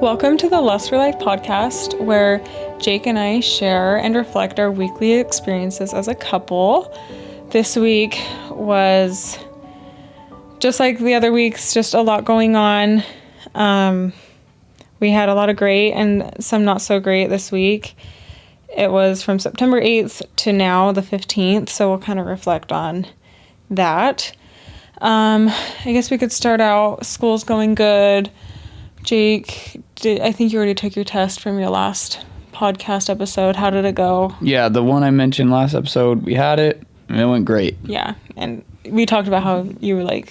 Welcome to the Lust for Life podcast, where Jake and I share and reflect our weekly experiences as a couple. This week was just like the other weeks, just a lot going on. We had a lot of great and some not so great this week. It was from September 8th to now, the 15th, so we'll kind of reflect on that. I guess we could start out. School's going good. Jake, I think you already took your test from your last podcast episode. How did it go? Yeah, the one I mentioned last episode, we had it, and it went great. Yeah, and we talked about how you were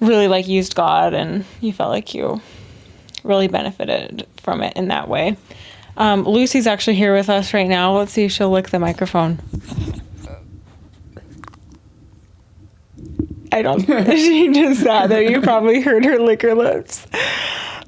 really used God, and you felt like you really benefited from it in that way. Lucy's actually here with us right now. Let's see if she'll lick the microphone. I don't. She just sat there. You probably heard her lick her lips.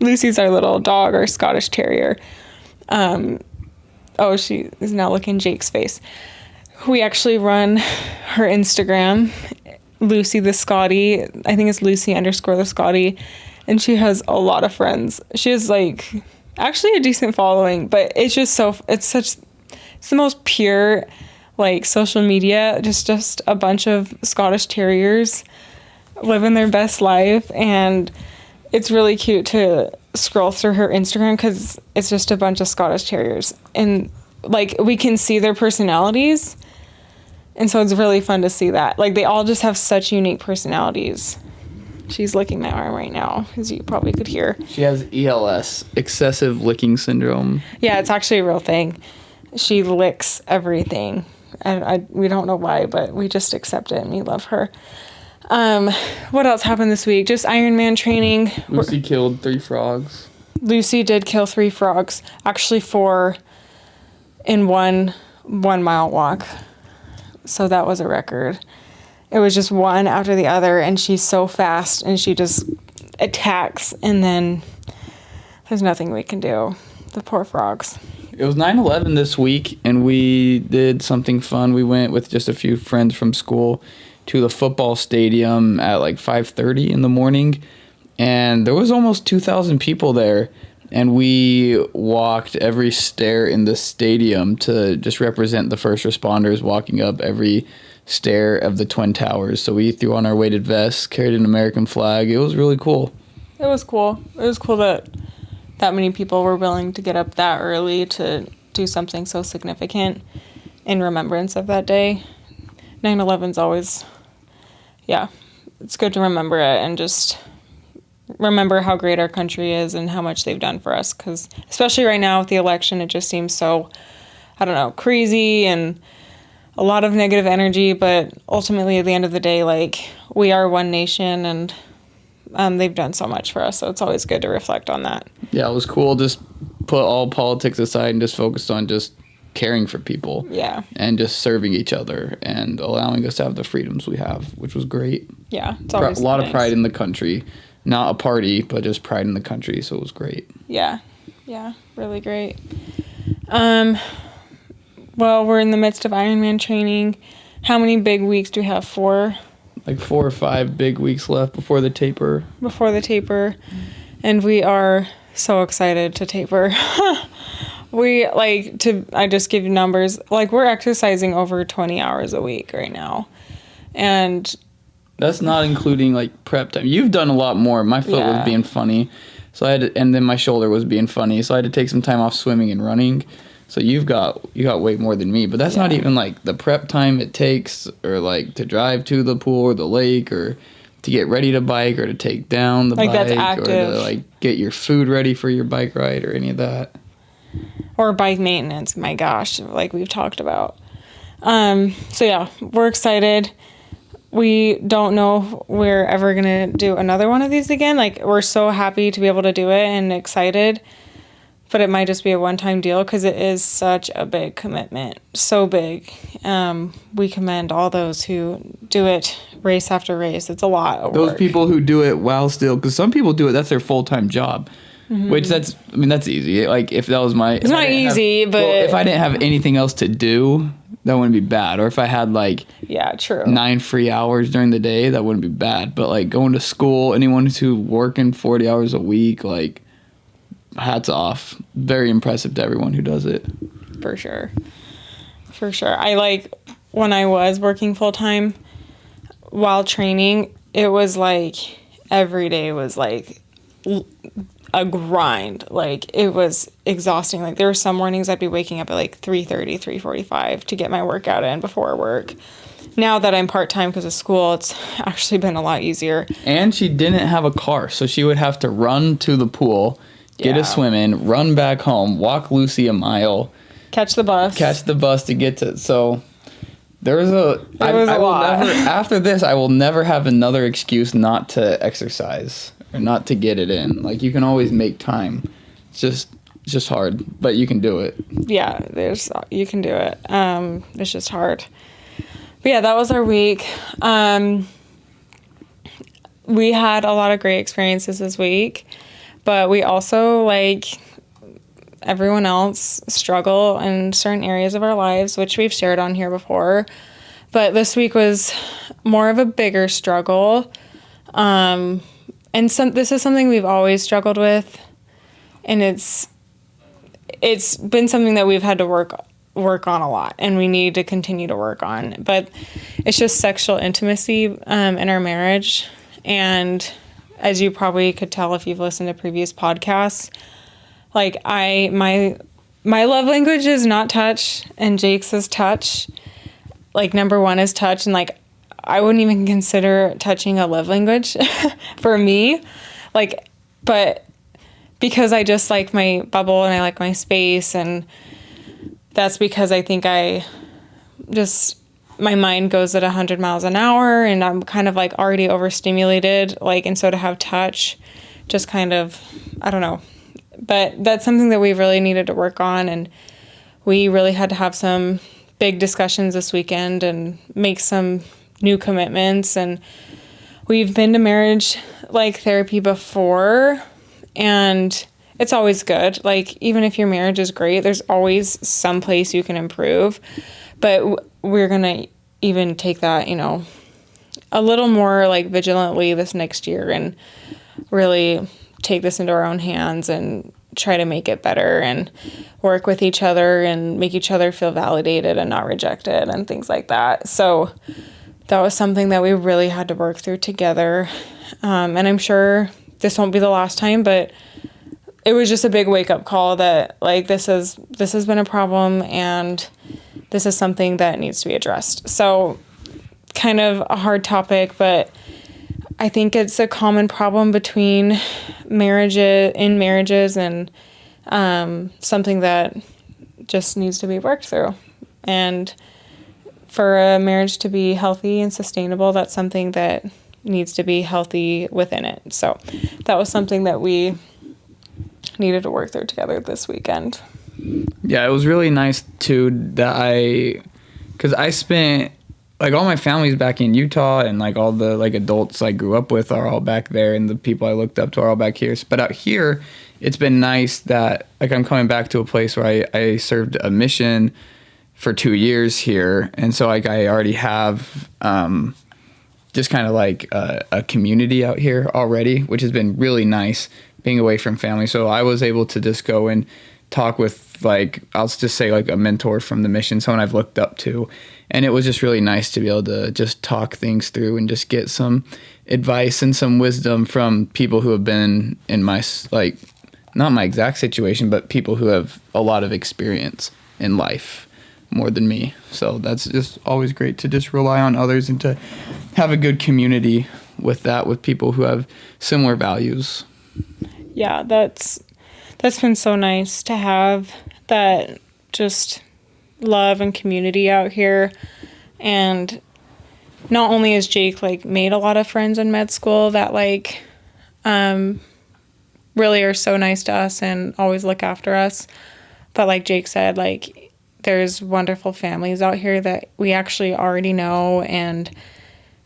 Lucy's our little dog, our Scottish Terrier. She is now licking Jake's face. We actually run her Instagram, Lucy the Scotty. I think it's Lucy_the Scotty. And she has a lot of friends. She has actually a decent following, but it's just it's the most pure social media, just a bunch of Scottish Terriers living their best life, and it's really cute to scroll through her Instagram because it's just a bunch of Scottish Terriers, and we can see their personalities, and so it's really fun to see that they all just have such unique personalities. She's licking my arm right now, as you probably could hear. She has ELS, excessive licking syndrome. Yeah, it's actually a real thing. She licks everything. And we don't know why, but we just accept it and we love her. What else happened this week? Just Ironman training. Lucy killed 3 frogs. Lucy did kill 3 frogs. Actually 4 in one mile walk. So that was a record. It was just one after the other, and she's so fast, and she just attacks, and then there's nothing we can do. The poor frogs. It was 9/11 this week, and we did something fun. We went with just a few friends from school to the football stadium at 5:30 in the morning, and there was almost 2,000 people there, and we walked every stair in the stadium to just represent the first responders walking up every stair of the Twin Towers. So we threw on our weighted vests, carried an American flag. It was really cool. It was cool. It was cool that many people were willing to get up that early to do something so significant in remembrance of that day. 9/11's always, it's good to remember it and just remember how great our country is and how much they've done for us. Because especially right now with the election, it just seems so, crazy and a lot of negative energy. But ultimately, at the end of the day, we are one nation, and they've done so much for us, so it's always good to reflect on that. Yeah, it was cool. Just put all politics aside and just focus on just caring for people. Yeah. And just serving each other and allowing us to have the freedoms we have, which was great. Yeah, it's always a lot nice. of pride in the country. Not a party, but just pride in the country, so it was great. Yeah, really great. Well, we're in the midst of Ironman training. How many big weeks do we have? 4? 4 or 5 big weeks left before the taper. And we are so excited to taper. I just give you numbers, we're exercising over 20 hours a week right now. And that's not including prep time. You've done a lot more. My foot was being funny. So and then my shoulder was being funny. So I had to take some time off swimming and running. So you got way more than me, but that's not even the prep time it takes, or to drive to the pool or the lake, or to get ready to bike, or to take down the bike, that's active. or to get your food ready for your bike ride, or any of that. Or bike maintenance, my gosh, we've talked about. We're excited. We don't know if we're ever gonna do another one of these again. We're so happy to be able to do it and excited. But it might just be a one-time deal because it is such a big commitment. So big. We commend all those who do it race after race. It's a lot of work. Those people who do it while still, because some people do it, that's their full-time job. Mm-hmm. Which that's easy. If that was my... It's not easy, but... Well, if I didn't have anything else to do, that wouldn't be bad. Or if I had true, 9 free hours during the day, that wouldn't be bad. But going to school, anyone who's working 40 hours a week, hats off. Very impressive to everyone who does it. For sure. I like when I was working full time while training, it was like every day was like a grind. Like it was exhausting. Like there were some mornings I'd be waking up at like 3:30, 3:45 to get my workout in before work. Now that I'm part-time because of school, it's actually been a lot easier. And she didn't have a car, so she would have to run to the pool, get a swim in, run back home, walk Lucy a mile, catch the bus to get to. So there was a lot. After this, I will never have another excuse not to exercise or not to get it in. Like you can always make time. It's just hard, but you can do it. Yeah, you can do it. It's just hard. But yeah, that was our week. We had a lot of great experiences this week, but we also, like everyone else, struggle in certain areas of our lives, which we've shared on here before. But this week was more of a bigger struggle. And this is something we've always struggled with, and it's been something that we've had to work on a lot, and we need to continue to work on. But it's just sexual intimacy in our marriage. And as you probably could tell if you've listened to previous podcasts, like my love language is not touch, and Jake's is touch. Like number one is touch, and like I wouldn't even consider touching a love language for me. Like, but because I just like my bubble and I like my space, and that's because I think my mind goes at 100 miles an hour, and I'm kind of like already overstimulated. Like, and so to have touch, just kind of, I don't know. But that's something that we've really needed to work on, and we really had to have some big discussions this weekend and make some new commitments. And we've been to marriage like therapy before, and it's always good. Like even if your marriage is great, there's always some place you can improve. But we're gonna even take that, a little more like vigilantly this next year, and really take this into our own hands and try to make it better and work with each other and make each other feel validated and not rejected and things like that. So that was something that we really had to work through together. And I'm sure this won't be the last time, but it was just a big wake-up call that like this has been a problem, and this is something that needs to be addressed. So kind of a hard topic, but I think it's a common problem between marriages and something that just needs to be worked through. And for a marriage to be healthy and sustainable, that's something that needs to be healthy within it. So that was something that we needed to work through together this weekend. Yeah, it was really nice too that because I spent like all my family's back in Utah, and like all the like adults I grew up with are all back there, and the people I looked up to are all back here. But out here, it's been nice that like I'm coming back to a place where I served a mission for 2 years here, and so like I already have just kind of like a community out here already, which has been really nice being away from family. So I was able to just go and talk with like, I'll just say like a mentor from the mission, someone I've looked up to. And it was just really nice to be able to just talk things through and just get some advice and some wisdom from people who have been in my, like, not my exact situation, but people who have a lot of experience in life more than me. So that's just always great to just rely on others and to have a good community with people who have similar values. Yeah, that's been so nice to have that just love and community out here. And not only has Jake like made a lot of friends in med school that like really are so nice to us and always look after us, but like Jake said, like there's wonderful families out here that we actually already know and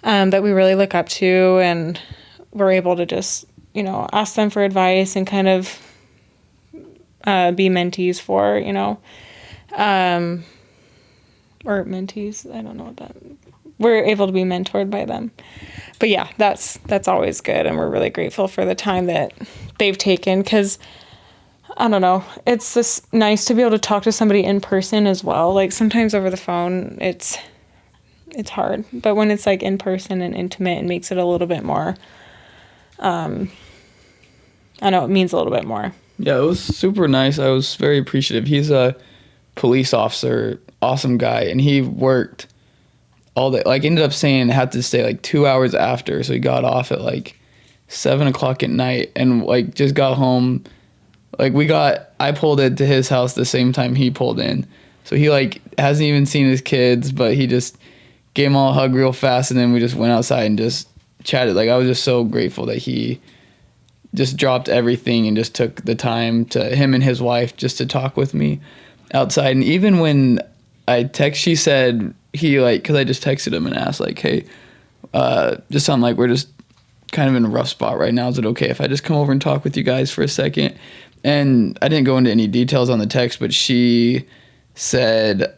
that we really look up to, and we're able to just ask them for advice and kind of be mentees for, or mentees. I don't know what that. We're able to be mentored by them. But yeah, that's always good, and we're really grateful for the time that they've taken, because I don't know. It's just nice to be able to talk to somebody in person as well. Like sometimes over the phone, it's hard, but when it's like in person and intimate, it makes it a little bit more. I know it means a little bit more. Yeah, it was super nice. I was very appreciative. He's a police officer, awesome guy, and he worked all day. Like ended up saying had to stay like 2 hours after, so he got off at like 7:00 at night and like just got home. Like I pulled into his house the same time he pulled in. So he like hasn't even seen his kids, but he just gave them all a hug real fast, and then we just went outside and just chatted. Like I was just so grateful that he just dropped everything and just took the time to him and his wife just to talk with me outside. And even when she said he like, cause I just texted him and asked like, hey, just something like, we're just kind of in a rough spot right now. Is it okay if I just come over and talk with you guys for a second? And I didn't go into any details on the text, but she said,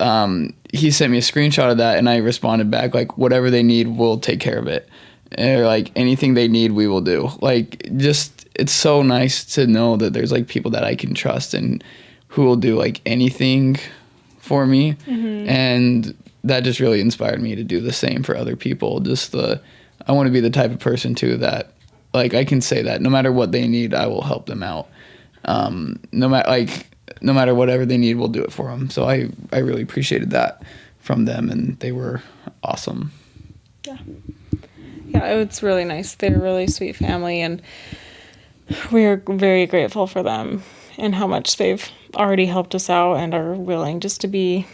he sent me a screenshot of that, and I responded back like, whatever they need, we'll take care of it. Or like anything they need, we will do. Like just, it's so nice to know that there's like people that I can trust and who will do like anything for me. Mm-hmm. And that just really inspired me to do the same for other people. I want to be the type of person too that like I can say that no matter what they need, I will help them out. No matter whatever they need, we'll do it for them. So I really appreciated that from them, and they were awesome. Yeah, it's really nice. They're a really sweet family, and we are very grateful for them and how much they've already helped us out and are willing just to be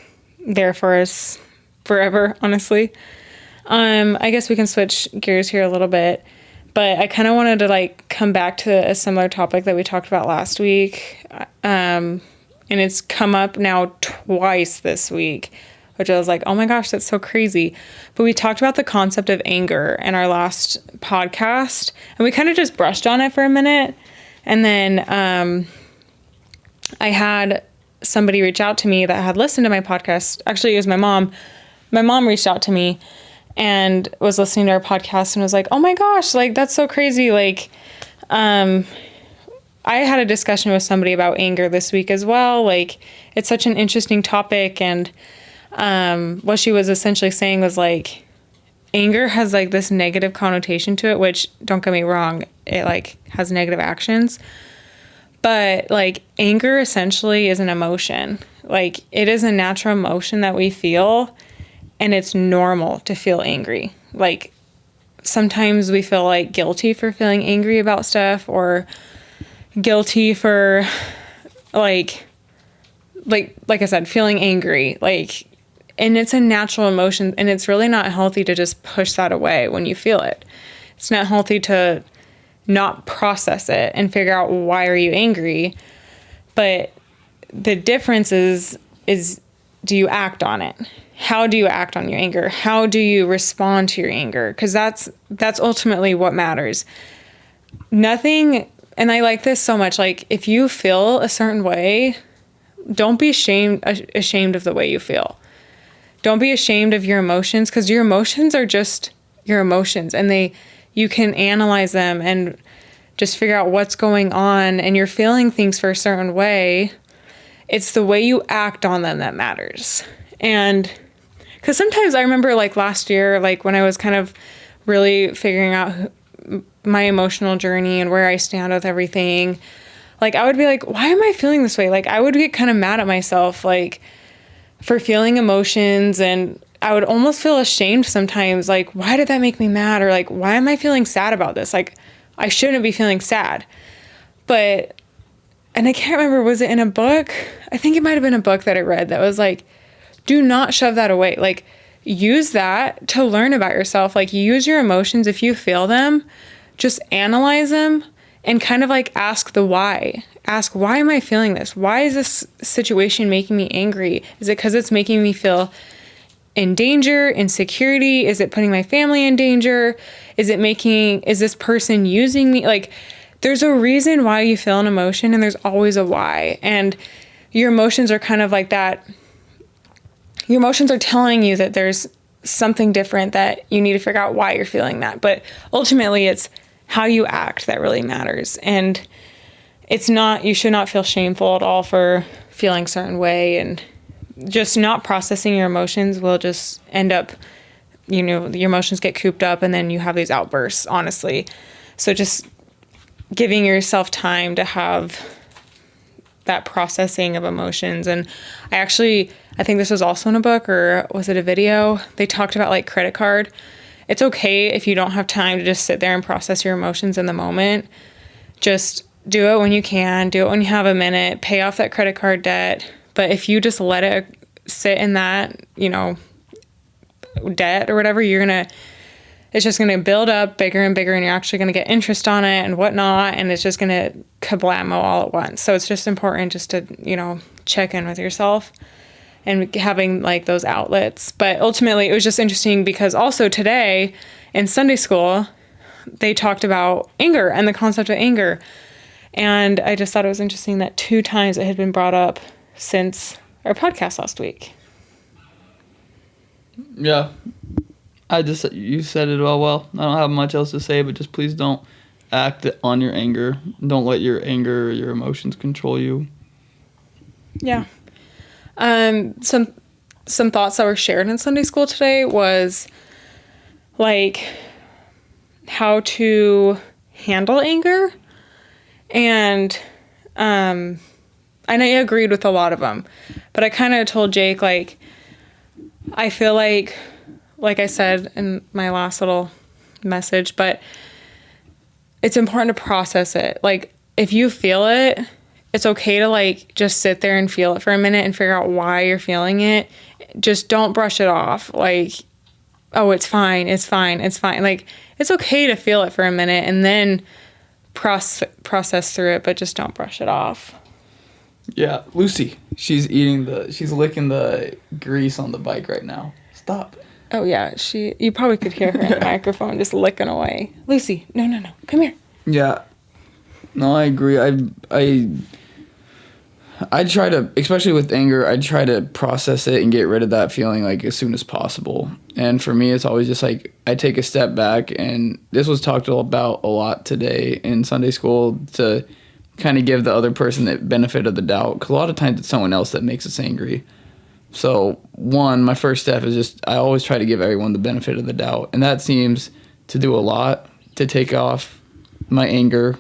there for us forever, honestly. I guess we can switch gears here a little bit, but I kind of wanted to like come back to a similar topic that we talked about last week. And it's come up now twice this week, which I was like, oh my gosh, that's so crazy. But we talked about the concept of anger in our last podcast, and we kind of just brushed on it for a minute. And then I had somebody reach out to me that had listened to my podcast. Actually, it was my mom. My mom reached out to me and was listening to our podcast and was like, oh my gosh, like, that's so crazy. Like, I had a discussion with somebody about anger this week as well. Like, it's such an interesting topic. And what she was essentially saying was like, anger has like this negative connotation to it, which, don't get me wrong, it like has negative actions. But like anger essentially is an emotion. Like it is a natural emotion that we feel, and it's normal to feel angry. Like sometimes we feel like guilty for feeling angry about stuff, or guilty for like I said, feeling angry. Like, and it's a natural emotion, and it's really not healthy to just push that away when you feel it. It's not healthy to not process it and figure out why are you angry. But the difference is do you act on it? How do you act on your anger? How do you respond to your anger? Because that's ultimately what matters. Nothing, and I like this so much, like if you feel a certain way, don't be ashamed of the way you feel. Don't be ashamed of your emotions, because your emotions are just your emotions, and you can analyze them and just figure out what's going on, and you're feeling things for a certain way. It's the way you act on them that matters. And because sometimes I remember like last year, like when I was kind of really figuring out my emotional journey and where I stand with everything, like I would be like, why am I feeling this way? Like I would get kind of mad at myself, like for feeling emotions, and I would almost feel ashamed sometimes. Like, why did that make me mad? Or like, why am I feeling sad about this? Like, I shouldn't be feeling sad. And I can't remember, was it in a book? I think it might've been a book that I read that was like, do not shove that away. Like, use that to learn about yourself. Like, use your emotions. If you feel them, just analyze them and kind of like ask the why. Ask, why am I feeling this? Why is this situation making me angry? Is it because it's making me feel in danger, insecurity? Is it putting my family in danger? Is this person using me? Like, there's a reason why you feel an emotion, and there's always a why. And your emotions are kind of like that. Your emotions are telling you that there's something different, that you need to figure out why you're feeling that. But ultimately, it's how you act that really matters. And you should not feel shameful at all for feeling a certain way, and just not processing your emotions will just end up, your emotions get cooped up and then you have these outbursts, honestly. So just giving yourself time to have that processing of emotions. And I think this was also in a book, or was it a video? They talked about like credit card. It's okay if you don't have time to just sit there and process your emotions in the moment. Just do it when you can, do it when you have a minute, pay off that credit card debt. But if you just let it sit in that, debt or whatever, it's just going to build up bigger and bigger, and you're actually going to get interest on it and whatnot, and it's just going to kablamo all at once. So it's just important just to, check in with yourself and having like those outlets. But ultimately, it was just interesting because also today in Sunday school, they talked about anger and the concept of anger. And I just thought it was interesting that 2 times it had been brought up since our podcast last week. Yeah. You said it all well. I don't have much else to say, but just please don't act on your anger. Don't let your anger or your emotions control you. Yeah. Some thoughts that were shared in Sunday school today was like how to handle anger. And I know you agreed with a lot of them, but I kind of told Jake, like, I feel like I said in my last little message, but it's important to process it. Like, if you feel it, it's okay to like just sit there and feel it for a minute and figure out why you're feeling it. Just don't brush it off. Like, oh, it's fine. It's fine. It's fine. Like, it's okay to feel it for a minute and then process through it, but just don't brush it off. Yeah, Lucy, she's licking the grease on the bike right now. Stop. Oh yeah, you probably could hear her in the microphone just licking away. Lucy, no, come here. Yeah. No, I agree. I try to, especially with anger, I try to process it and get rid of that feeling like as soon as possible. And for me, it's always just like I take a step back, and this was talked about a lot today in Sunday school to kind of give the other person the benefit of the doubt, because a lot of times it's someone else that makes us angry. So my first step is just I always try to give everyone the benefit of the doubt, and that seems to do a lot to take off my anger.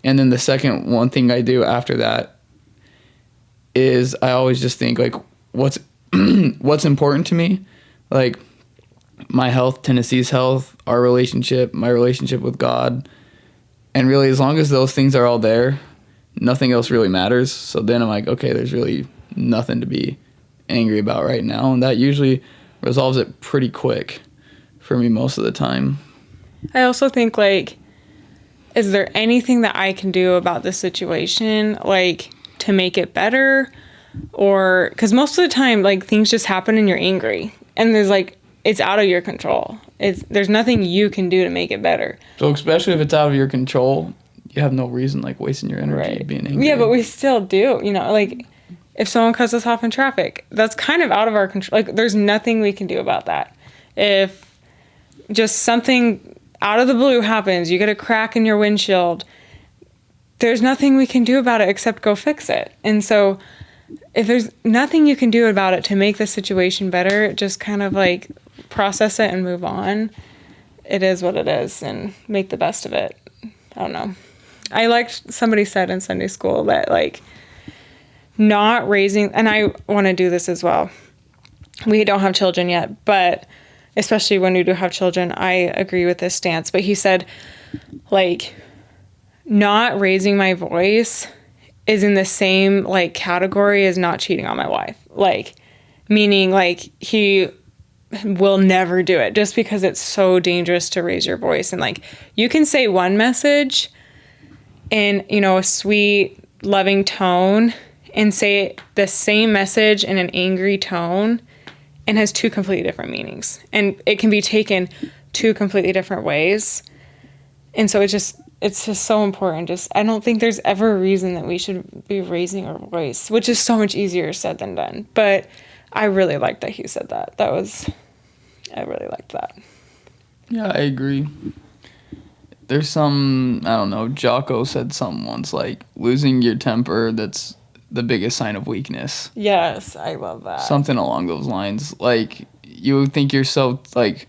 And then the second one thing I do after that is I always just think like what's important to me, like my health, Tennessee's health, our relationship, my relationship with God. And really, as long as those things are all there, nothing else really matters. So then I'm like, okay, there's really nothing to be angry about right now. And that usually resolves it pretty quick for me most of the time. I also think, like, is there anything that I can do about this situation, like, to make it better? Or, because most of the time, like, things just happen and you're angry. And there's, like, it's out of your control. There's nothing you can do to make it better. So especially if it's out of your control, you have no reason like wasting your energy being angry. Yeah, but we still do. Like if someone cuts us off in traffic, that's kind of out of our control. Like there's nothing we can do about that. If just something out of the blue happens, you get a crack in your windshield, there's nothing we can do about it except go fix it. And so if there's nothing you can do about it to make the situation better, just kind of like process it and move on. It is what it is and make the best of it. I don't know. I liked somebody said in Sunday school that like not raising, and I want to do this as well. We don't have children yet, but especially when we do have children, I agree with this stance. But he said like not raising my voice is in the same like category as not cheating on my wife. Like meaning like he will never do it just because it's so dangerous to raise your voice. And like you can say one message in, a sweet, loving tone and say the same message in an angry tone and has 2 completely different meanings. And it can be taken 2 completely different ways. And so it's just so important. I don't think there's ever a reason that we should be raising our voice, which is so much easier said than done. But I really liked that he said that. I really liked that. Yeah, I agree. there's some, I don't know, Jocko said something once, like, losing your temper, that's the biggest sign of weakness. Yes, I love that. Something along those lines. Like, you think you're so, like,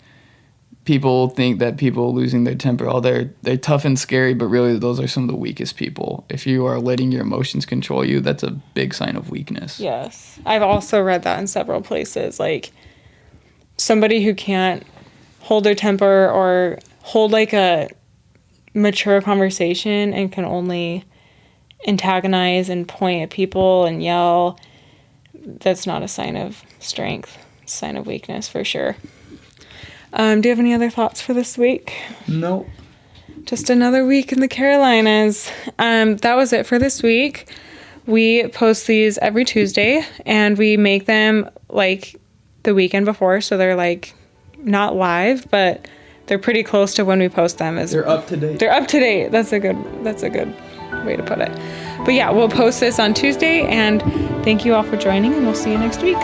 people think that people losing their temper, oh, they're tough and scary, but really those are some of the weakest people. If you are letting your emotions control you, that's a big sign of weakness. Yes. I've also read that in several places. Like, somebody who can't hold their temper or hold, like, a mature conversation and can only antagonize and point at people and yell, that's not a sign of strength. It's a sign of weakness for sure. Do you have any other thoughts for this week? Nope. Just another week in the Carolinas. That was it for this week. We post these every Tuesday, and we make them like the weekend before, so they're like not live, but they're pretty close to when we post them. They're up to date. They're up to date. That's a good way to put it. But yeah, we'll post this on Tuesday, and thank you all for joining, and we'll see you next week.